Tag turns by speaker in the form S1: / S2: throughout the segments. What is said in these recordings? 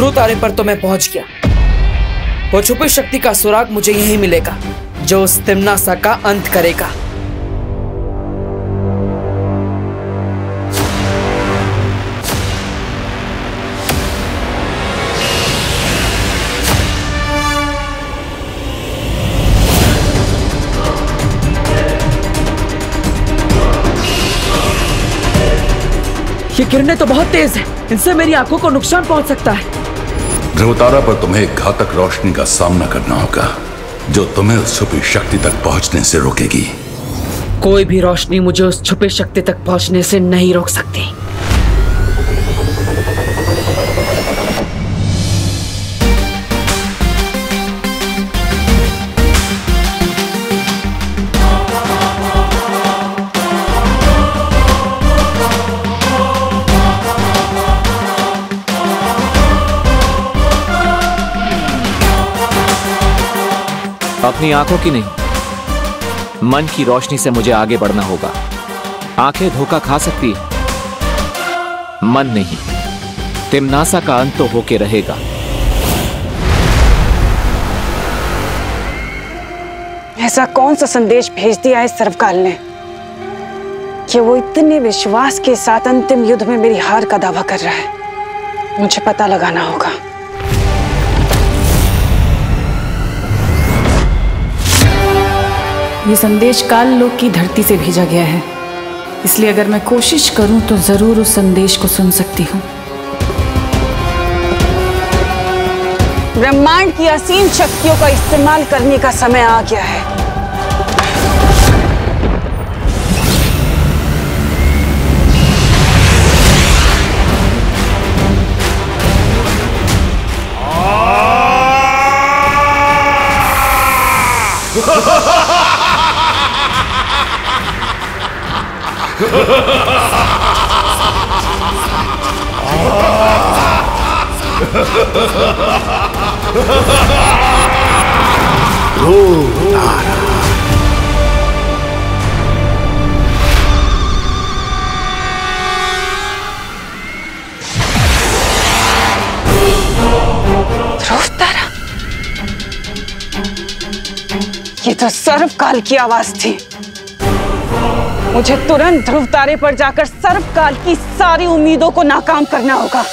S1: ध्रुव तारे पर तो मैं पहुंच गया। वो छुपी शक्ति का सुराग मुझे यही मिलेगा जो उस तिम्नासा का अंत करेगा। ये किरणें तो बहुत तेज है, इनसे मेरी आंखों को नुकसान पहुंच सकता है।
S2: ध्रुवतारा पर तुम्हें एक घातक रोशनी का सामना करना होगा जो तुम्हें उस छुपी शक्ति तक पहुंचने से रोकेगी।
S1: कोई भी रोशनी मुझे उस छुपी शक्ति तक पहुंचने से नहीं रोक सकती।
S3: अपनी आंखों की नहीं, मन की रोशनी से मुझे आगे बढ़ना होगा। आंखें धोखा खा सकती है, मन नहीं। तिम्नासा का अंत तो होके रहेगा।
S4: ऐसा कौन सा संदेश भेज दिया है सर्वकाल ने कि वो इतने विश्वास के साथ अंतिम युद्ध में मेरी हार का दावा कर रहा है? मुझे पता लगाना होगा।
S5: ये संदेश काल लोक की धरती से भेजा गया है, इसलिए अगर मैं कोशिश करूं तो जरूर उस संदेश को सुन सकती हूं।
S4: ब्रह्मांड की असीम शक्तियों का इस्तेमाल करने का समय आ गया है। ये तो सर्वकाल की आवाज थी। मुझे तुरंत ध्रुव तारे पर जाकर सर्वकाल की सारी उम्मीदों को नाकाम करना होगा।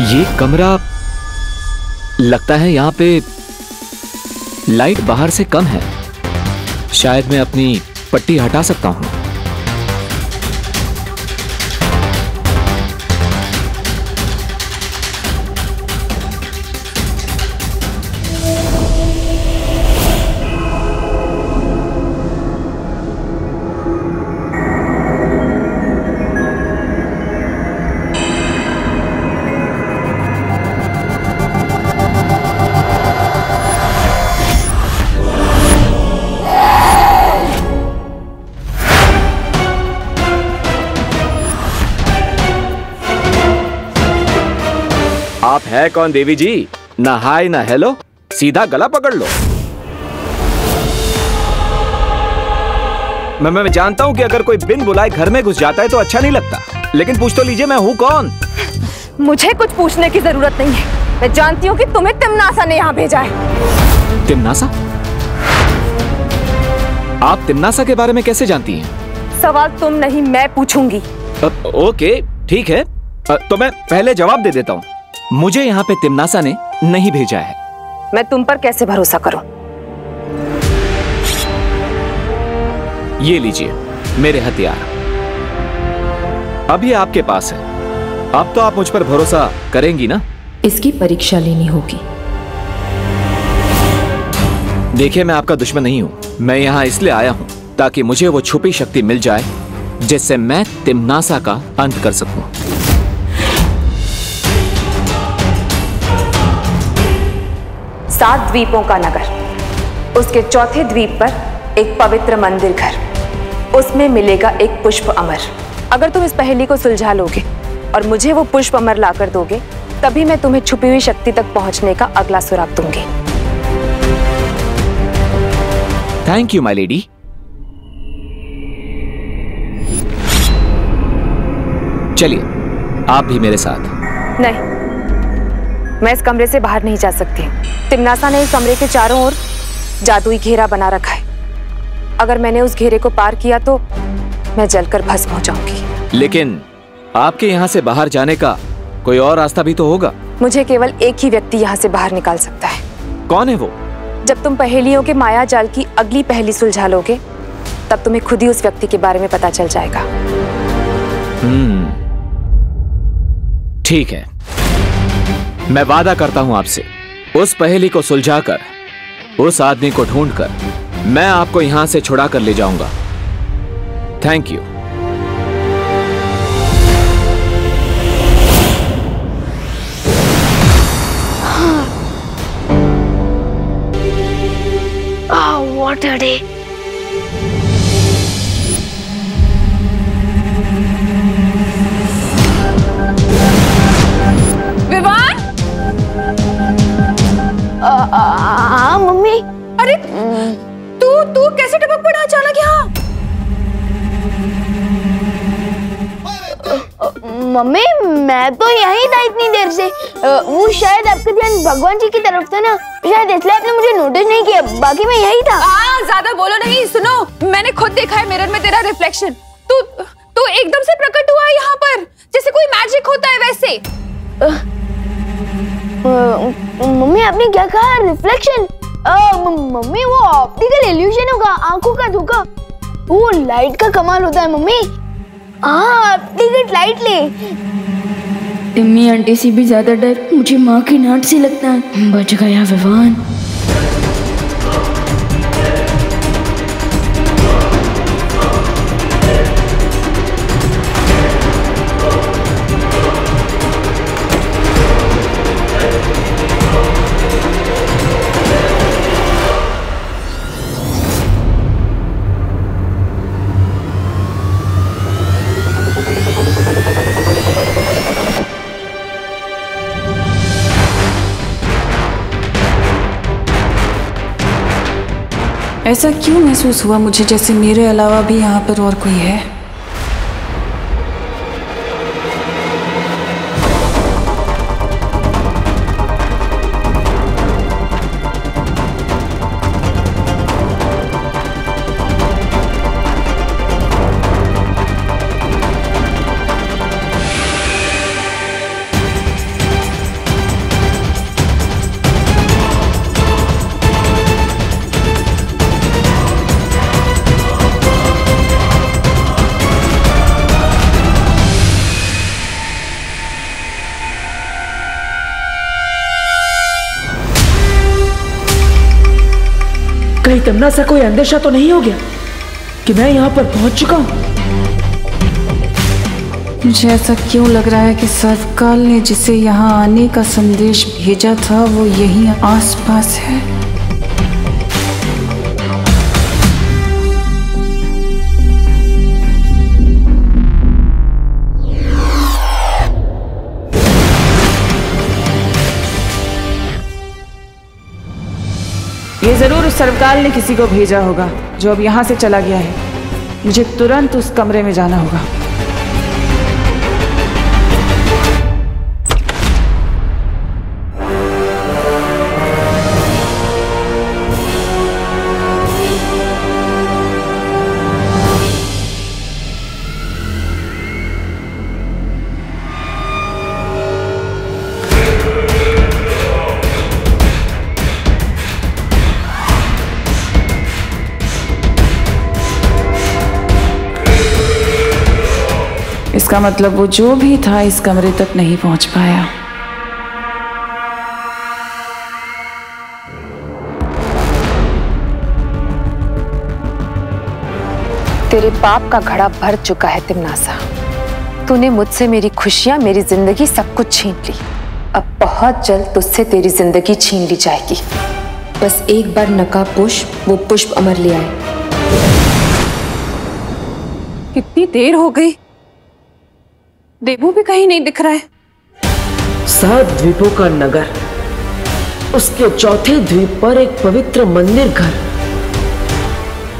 S3: ये कमरा लगता है यहां पे लाइट बाहर से कम है। शायद मैं अपनी पट्टी हटा सकता हूं। आप है कौन देवी जी? ना हाय ना हेलो, सीधा गला पकड़ लो। मैं जानता हूं कि अगर कोई बिन बुलाए घर में घुस जाता है तो अच्छा नहीं लगता, लेकिन पूछ तो लीजिए मैं हूं कौन।
S6: मुझे कुछ पूछने की जरूरत नहीं है। मैं जानती हूं कि तुम्हें तिम्नासा ने यहाँ भेजा है।
S3: तिम्नासा? आप तिम्नासा के बारे में कैसे जानती हैं?
S6: सवाल तुम नहीं मैं पूछूंगी।
S3: ओके ठीक है, तो मैं पहले जवाब दे देता हूं। मुझे यहाँ पे तिम्नासा ने नहीं भेजा है।
S6: मैं तुम पर कैसे भरोसा करूं?
S3: ये लीजिए मेरे हथियार, अभी आपके पास है। अब तो आप मुझ पर भरोसा करेंगी ना?
S5: इसकी परीक्षा लेनी होगी।
S3: देखिए मैं आपका दुश्मन नहीं हूं। मैं यहाँ इसलिए आया हूं ताकि मुझे वो छुपी शक्ति मिल जाए जिससे मैं तिम्नासा का अंत कर सकूं।
S6: सात द्वीपों का नगर, उसके चौथे द्वीप पर एक पवित्र मंदिर घर, उसमें मिलेगा एक पुष्प अमर। अगर तुम इस पहेली को सुलझा लोगे और मुझे वो पुष्प अमर लाकर दोगे तभी मैं तुम्हें छुपी हुई शक्ति तक पहुंचने का अगला सुराग दूंगी।
S3: Thank you my lady. चलिए आप भी मेरे साथ।
S6: नहीं, मैं इस कमरे से बाहर नहीं जा सकती। तिम्नासा ने इस कमरे के चारों ओर जादुई घेरा बना रखा है। अगर मैंने उस घेरे को पार किया तो मैं जलकर भस्म हो जाऊंगी।
S3: लेकिन आपके यहाँ से बाहर जाने का कोई और रास्ता भी तो होगा।
S6: मुझे केवल एक ही व्यक्ति यहाँ से बाहर निकाल सकता है।
S3: कौन है वो?
S6: जब तुम पहेलियों के माया जाल की अगली पहेली सुलझा लोगे तब तुम्हें खुद ही उस व्यक्ति के बारे में पता चल जाएगा।
S3: ठीक है, मैं वादा करता हूं आपसे, उस पहेली को सुलझाकर उस आदमी को ढूंढकर मैं आपको यहां से छुड़ा कर ले जाऊंगा। Thank you.
S7: What a day!
S4: Vivaan!
S7: Mummy.
S4: अरे तू कैसे टपक पड़ा अचानक यहाँ?
S7: मम्मी मैं तो यहीं था इतनी देर से। वो शायद आपका ध्यान भगवान जी की तरफ था ना, शायद इसलिए आपने मुझे नोटिस नहीं किया। बाकी मैं यहीं था।
S4: ज्यादा बोलो नहीं। सुनो, मैंने खुद देखा है मिरर में तेरा रिफ्लेक्शन। तू एकदम से प्रकट हुआ है यहाँ पर, जैसे कोई मैजिक होता है वैसे।
S7: मम्मी आपने क्या कहा? रिफ्लेक्शन? मम्मी वो ऑप्टिकल इल्यूजन होगा, आंखों का धोखा। वो लाइट का कमाल होता है मम्मी। हाँ, टिकट लाइट ले।
S8: टिम्मी आंटी से भी ज्यादा डर मुझे माँ की डांट से लगता है। बच गया विवान। ऐसा क्यों महसूस हुआ मुझे जैसे मेरे अलावा भी यहाँ पर और कोई है?
S1: कहीं तिम्नासा कोई अंदेशा तो नहीं हो गया कि मैं यहाँ पर पहुंच चुका हूँ?
S5: मुझे ऐसा क्यों लग रहा है कि सर्वकाल ने जिसे यहाँ आने का संदेश भेजा था वो यहीं आसपास है।
S4: ये जरूर उस सर्वकाल ने किसी को भेजा होगा जो अब यहाँ से चला गया है। मुझे तुरंत उस कमरे में जाना होगा। इसका मतलब वो जो भी था इस कमरे तक नहीं पहुंच पाया।
S6: तेरे पाप का घड़ा भर चुका है तिम्नासा। तूने मुझसे मेरी खुशियां, मेरी जिंदगी सब कुछ छीन ली। अब बहुत जल्द तुझसे तेरी जिंदगी छीन ली जाएगी। बस एक बार नकाब पुष्प वो पुष्प अमर ले आए।
S4: कितनी देर हो गई, देवू भी कहीं नहीं दिख रहा है।
S9: 7 द्वीपों का नगर, उसके चौथे द्वीप पर एक पवित्र मंदिर घर।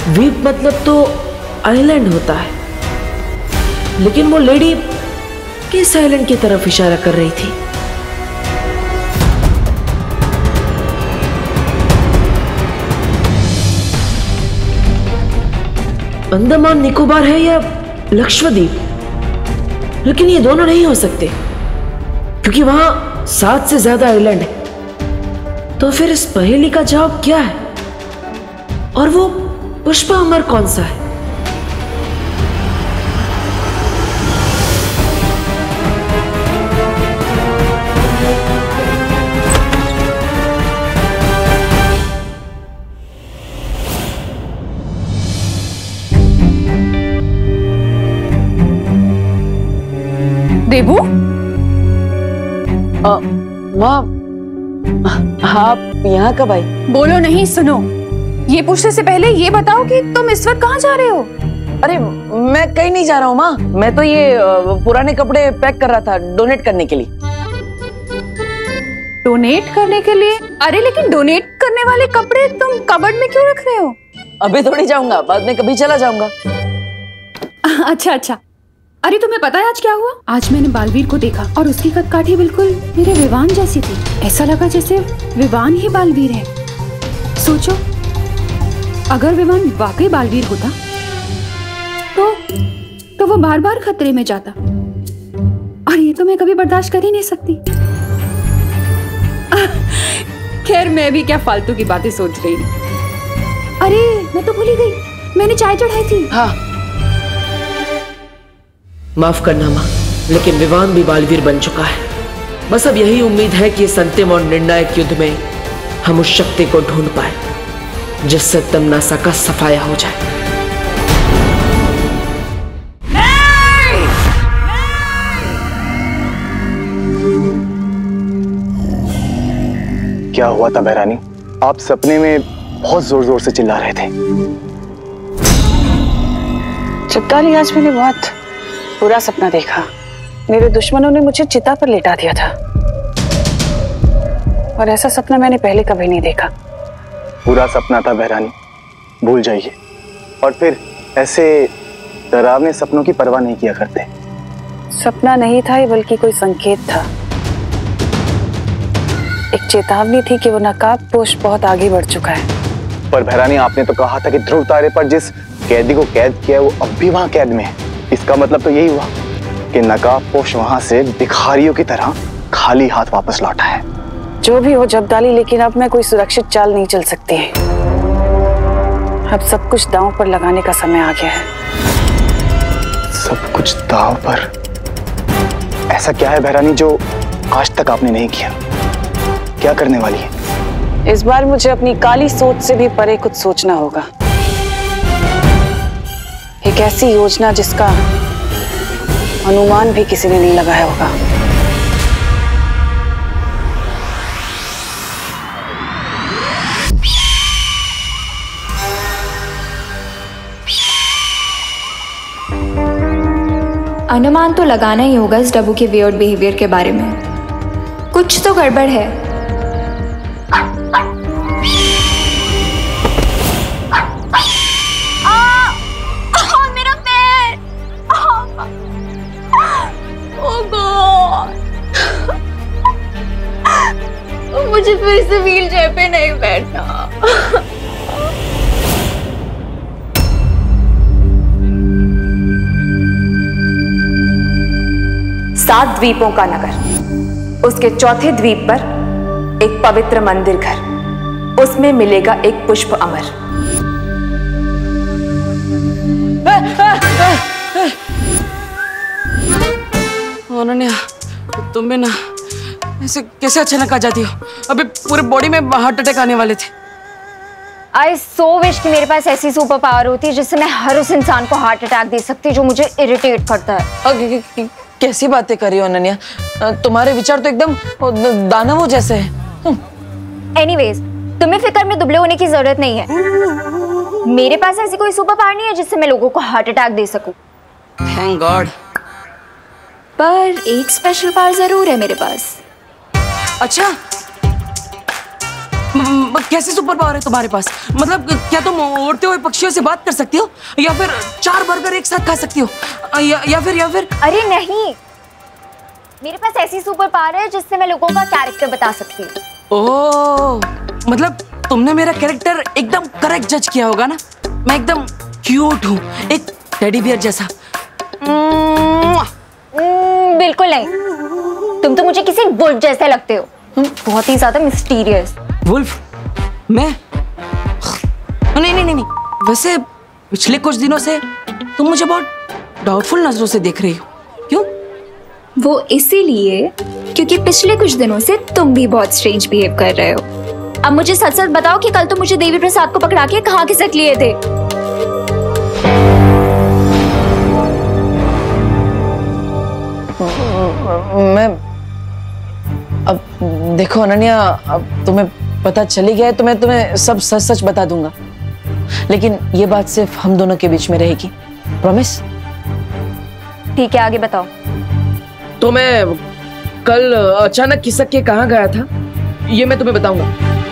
S9: द्वीप मतलब तो आइलैंड होता है, लेकिन वो लेडी किस आइलैंड की तरफ इशारा कर रही थी? अंडमान निकोबार है या लक्षद्वीप, लेकिन ये दोनों नहीं हो सकते क्योंकि वहां 7 से ज्यादा आइलैंड है। तो फिर इस पहेली का जवाब क्या है? और वो पुष्पा अमर कौन सा है?
S5: देबू,
S4: माँ, आप यहाँ कब आई?
S5: बोलो नहीं, सुनो। ये पूछने से पहले ये बताओ कि तुम इस वक्त कहाँ जा रहे हो?
S4: अरे मैं कहीं नहीं जा रहा हूँ माँ, मैं तो ये पुराने कपड़े पैक कर रहा था डोनेट करने के लिए।
S5: डोनेट करने के लिए? अरे लेकिन डोनेट करने वाले कपड़े तुम कबर्ड में क्यों रख रहे हो?
S4: अभी थोड़ी जाऊंगा, बाद में कभी चला जाऊंगा।
S5: अच्छा अच्छा। अरे तुम्हें पता है आज क्या हुआ? आज मैंने बालवीर को देखा और उसकी कदकाठी बिल्कुल मेरे विवान जैसी थी। ऐसा लगा जैसे विवान ही बालवीर है। सोचो, अगर विवान वाकई बालवीर होता तो वो बार बार खतरे में जाता, और ये तो मैं कभी बर्दाश्त कर ही नहीं सकती। खैर, मैं भी क्या फालतू की बातें सोच रही हूँ। अरे मैं तो भूल ही गई, मैंने चाय चढ़ाई थी।
S4: हाँ,
S9: माफ करना माँ, लेकिन विवान भी बालवीर बन चुका है। बस अब यही उम्मीद है कि इस अंतिम और निर्णायक युद्ध में हम उस शक्ति को ढूंढ पाए जिससे तमनासा का सफाया हो जाए।
S10: क्या हुआ था बहरानी? आप सपने में बहुत जोर जोर से चिल्ला रहे थे।
S4: चित्ताली, आज मैंने बहुत बुरा सपना देखा। मेरे दुश्मनों ने मुझे चिता पर लेटा दिया था, और ऐसा सपना मैंने पहले कभी नहीं देखा।
S10: बुरा सपना था बहरानी, भूल जाइए। और फिर ऐसे डरावने सपनों की परवाह नहीं किया करते।
S4: सपना नहीं था ये, बल्कि कोई संकेत था। एक चेतावनी थी कि वो नकाबपोश बहुत आगे बढ़ चुका है।
S10: पर बहरानी, आपने तो कहा था कि ध्रुव तारे पर जिस कैदी को कैद किया है वो अब भी वहां कैद में है। इसका मतलब तो यही हुआ कि नकाबपोश वहां से भिखारियों की तरह खाली हाथ वापस लौटा है।
S4: जो भी हो जब्दाली, लेकिन अब मैं कोई सुरक्षित चाल नहीं चल सकती। अब सब कुछ दांव पर लगाने का समय आ गया है।
S10: सब कुछ दांव पर? ऐसा क्या है बहरानी जो आज तक आपने नहीं किया? क्या करने वाली है?
S4: इस बार मुझे अपनी काली सोच से भी परे कुछ सोचना होगा। एक ऐसी योजना जिसका अनुमान भी किसी ने नहीं लगाया होगा।
S11: अनुमान तो लगाना ही होगा इस डब्बू के वियर्ड बिहेवियर के बारे में। कुछ तो गड़बड़ है।
S7: मेरा पैर! ओह गॉड! मुझे फिर से व्हील चेयर पे नहीं बैठना।
S6: 7 द्वीपों का नगर, उसके चौथे द्वीप पर एक पवित्र मंदिर घर, उसमें मिलेगा एक पुष्प अमर।
S1: अनन्या, तुम भी ना ऐसे कैसे अचानक आ जाती हो? अभी पूरे बॉडी में हार्ट अटैक आने वाले थे।
S11: आई सो विश कि मेरे पास ऐसी सुपर पावर होती जिससे मैं हर उस इंसान को हार्ट अटैक दे सकती जो मुझे इरिटेट करता है।
S1: कैसी बातें कर रही हो अनन्या? तुम्हारे विचार तो एकदम दानवों जैसे हैं।
S11: एनीवेज, तुम्हें फिक्र में दुबले होने की जरूरत नहीं है। मेरे पास ऐसी कोई सुपर पावर नहीं है जिससे मैं लोगों को हार्ट अटैक दे सकूं।
S1: Thank God.
S11: पर एक स्पेशल पावर जरूर है मेरे पास।
S1: अच्छा, कैसे सुपर पावर है तुम्हारे पास? मतलब क्या तुम उड़ते हुए पक्षियों से बात कर सकती हो, या फिर 4 बर्गर एक साथ खा सकती हो, या फिर
S11: अरे नहीं, मेरे पास ऐसी सुपर पावर है जिससे मैं लोगों का कैरेक्टर बता सकती हूँ।
S1: ओह, मतलब तुमने मेरा कैरेक्टर एकदम करेक्ट जज किया होगा ना। मैं एकदम क्यूट हूँ, एक टेडी बियर जैसा।
S11: बिल्कुल नहीं, तुम तो मुझे किसी वुल्फ जैसे लगते हो, बहुत ही ज्यादा मिस्टीरियस।
S1: वुल्फ? मैं? नहीं, वैसे पिछले कुछ दिनों से तुम मुझे बहुत डाउटफुल नजरों से देख रही हो, क्यों?
S5: वो इसीलिए क्योंकि पिछले कुछ दिनों से तुम भी बहुत स्ट्रेंज बिहेव कर रहे हो। अब मुझे सच सच बताओ कि कल तुम मुझे देवी प्रसाद को पकड़ा के कहाँ खिसक लिए थे?
S9: मैं अब देखो अनन्या, अब तुम्हें पता चली गया है तो मैं तुम्हें सब सच सच बता दूंगा, लेकिन ये बात सिर्फ हम दोनों के बीच में रहेगी, प्रॉमिस?
S11: ठीक है, आगे बताओ।
S9: तो मैं कल अचानक खिसक के कहाँ गया था ये मैं तुम्हें बताऊंगा,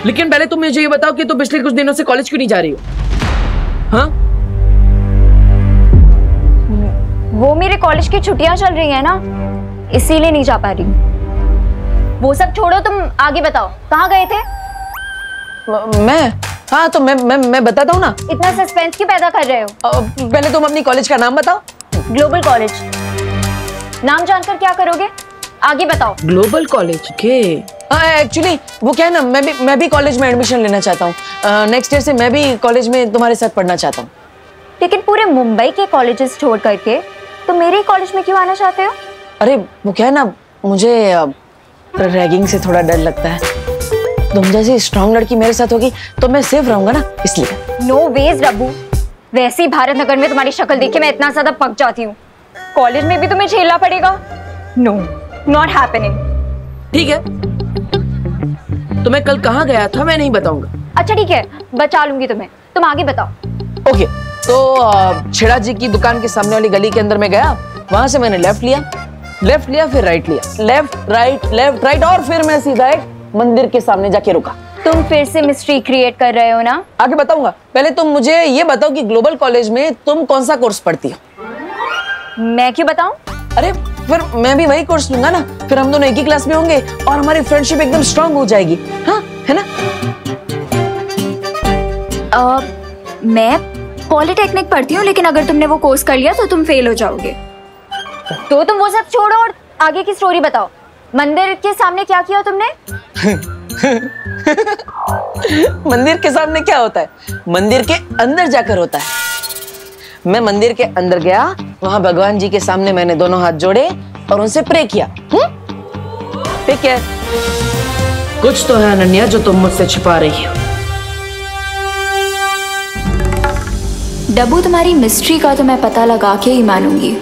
S9: लेकिन पहले तुम मुझे ये बताओ कि तुम पिछले कुछ दिनों से कॉलेज क्यों नहीं जा रही हो? हाँ?
S11: वो मेरे कॉलेज की छुट्टियां चल रही है ना, इसीलिए नहीं जा पा रही हूँ। वो सब छोड़ो, तुम आगे बताओ, कहाँ गए थे?
S9: मैं? हाँ तो मैं बताता हूँ ना।
S11: इतना सस्पेंस क्यों पैदा कर रहे हो?
S9: पहले तुम अपनी कॉलेज का नाम बताओ।
S11: Global college. नाम जानकर क्या करोगे? आगे बताओ।
S9: ग्लोबल कॉलेज के? हाँ एक्चुअली वो क्या है ना, मैं भी कॉलेज में एडमिशन लेना चाहता हूँ। नेक्स्ट ईयर से मैं भी कॉलेज में तुम्हारे साथ पढ़ना चाहता हूँ।
S11: लेकिन पूरे मुंबई के कॉलेजेस छोड़ करके तुम मेरे कॉलेज में क्यों आना चाहते हो?
S9: अरे वो क्या है ना, मुझे रैगिंग से थोड़ा डर लगता है। तुम जैसी स्ट्रांग लड़की मेरे साथ होगी तो मैं सेफ रहूंगा ना, इसलिए।
S11: नो वेज रब्बू, वैसे ही भारत नगर में तुम्हारी शक्ल देख के मैं इतना ज्यादा पक जाती हूँ, कॉलेज में भी तुम्हें झेलना पड़ेगा। No, not happening.
S9: ठीक है, तो मैं कल कहाँ गया था मैं नहीं बताऊंगा।
S11: अच्छा ठीक है, बचा लूंगी तुम्हें, तुम आगे बताओ।
S9: ओके, तो छेड़ा जी की दुकान के सामने वाली गली के अंदर में गया, वहां से मैंने लेफ्ट लिया फिर राइट लिया, लेफ्ट राइट और फिर मैं सीधा एक मंदिर के सामने जाके रुका।
S11: तुम फिर से मिस्ट्री क्रिएट कर रहे हो ना?
S9: आगे बताऊंगा, पहले तुम मुझे ये बताओ कि ग्लोबल कॉलेज में तुम कौन सा कोर्स पढ़ती हो?
S11: मैं क्यों बताऊं?
S9: अरे फिर मैं भी वही कोर्स लूंगा ना, फिर हम दोनों एक ही क्लास में होंगे और हमारी फ्रेंडशिप एकदम स्ट्रांग हो जाएगी। हाँ है ना?
S5: मैं पॉलिटेक्निक पढ़ती हूँ, लेकिन अगर तुमने वो कोर्स कर लिया तो तुम फेल हो जाओगे।
S11: तो तुम वो सब छोड़ो और आगे की स्टोरी बताओ। मंदिर के सामने क्या किया तुमने?
S9: मंदिर के सामने क्या होता है? मंदिर के अंदर जाकर होता है। मैं मंदिर के अंदर गया, वहां भगवान जी के सामने मैंने दोनों हाथ जोड़े और उनसे प्रे किया। ठीक है, कुछ तो है अनन्या जो तुम मुझसे छिपा रही हो।
S5: डब्बू, तुम्हारी मिस्ट्री का तो मैं पता लगा के ही मानूंगी।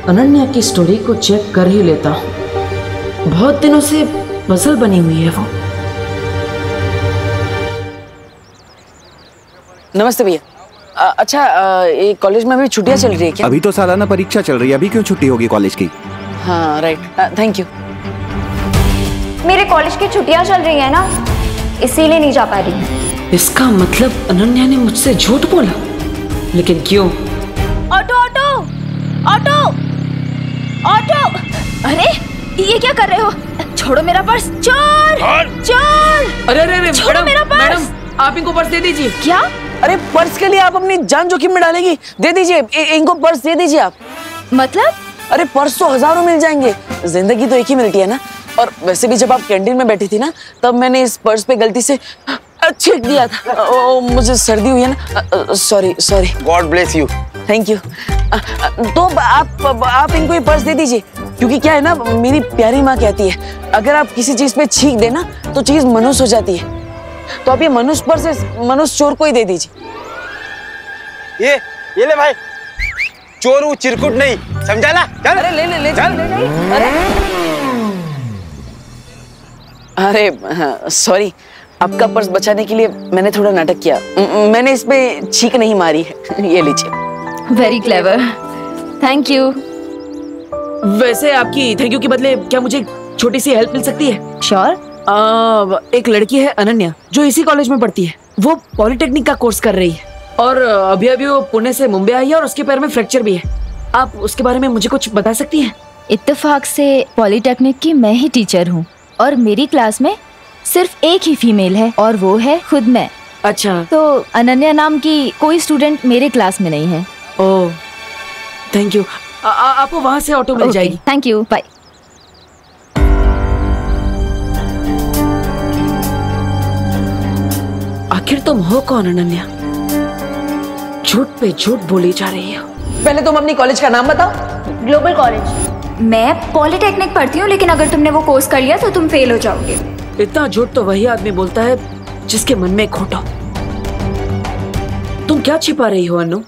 S9: अनन्या की स्टोरी को चेक कर ही लेता हूँ, बहुत दिनों से पजल बनी हुई है वो। नमस्ते भैया। अच्छा, ये कॉलेज में अभी छुट्टियां चल रही है क्या?
S12: अभी तो सालाना परीक्षा चल रही है, अभी क्यों छुट्टी होगी कॉलेज की?
S9: हाँ राइट, थैंक यू।
S11: मेरे कॉलेज की छुट्टियां चल रही है ना, इसीलिए नहीं जा पा रही।
S9: इसका मतलब अनन्या ने मुझसे झूठ बोला, लेकिन क्यों?
S5: Auto auto auto auto! अरे ये क्या कर रहे हो? छोड़ो मेरा पर्स। चोर चोर!
S9: अरे अरे
S5: छोड़ो मेरा पर्स।
S9: मैडम आप इनको पर्स दे दीजिए।
S5: क्या?
S9: अरे पर्स के लिए आप अपनी जान जोखिम में डालेगी? दे दीजिए, इनको पर्स दे दीजिए आप।
S5: मतलब?
S9: अरे पर्स तो हजारों मिल जाएंगे, जिंदगी तो एक ही मिलती है ना। और वैसे भी जब आप कैंटीन में बैठी थी ना, तब मैंने इस पर्स पे गलती से छींक दिया था। मुझे सर्दी हुई है ना, sorry.
S10: God bless you.
S9: Thank you. तो आप इनको ये पर्स दे दीजिए, क्योंकि क्या है ना, मेरी प्यारी माँ कहती है अगर आप किसी चीज पे छींक देना तो चीज मनुष्य हो जाती है। तो आप ये मनुष्य पर्स मनुष्य चोर को ही दे दीजिए।
S10: ये ले भाई, चोर वो चिरकुट नहीं, समझा ना? चल।
S9: अरे ले चल। अरे सॉरी,
S1: आपका पर्स बचाने के लिए मैंने थोड़ा नाटक किया। मैंने इस पे छींक नहीं मारी है। ये लीजिए।
S8: Very clever, thank you.
S1: वैसे आपकी थैंक यू के बदले क्या मुझे छोटी सी हेल्प मिल सकती है?
S8: श्योर।
S1: एक लड़की है अनन्या जो इसी कॉलेज में पढ़ती है। वो पॉलिटेक्निक का कोर्स कर रही है और अभी अभी वो पुणे से मुंबई आई है और उसके पैर में फ्रैक्चर भी है। आप उसके बारे में मुझे कुछ बता सकती हैं?
S8: इत्तेफाक से पॉलिटेक्निक की मैं ही टीचर हूँ और मेरी क्लास में सिर्फ एक ही फीमेल है और वो है खुद मैं।
S1: अच्छा।
S8: तो अनन्या नाम की कोई स्टूडेंट मेरे क्लास में नहीं है।
S1: Oh, thank you. आपको वहाँ से ऑटो मिल जाएगी।
S8: Thank you, bye.
S1: आखिर तुम हो कौन अनन्या? झूठ पे झूठ बोली जा रही हो। पहले तुम अपनी कॉलेज का नाम बताओ।
S11: Global college. मैं पॉलिटेक्निक पढ़ती हूँ, लेकिन अगर तुमने वो कोर्स कर लिया तो तुम फेल हो जाओगे।
S1: इतना झूठ तो वही आदमी बोलता है जिसके मन में खोट हो। तुम क्या छिपा रही हो अनु?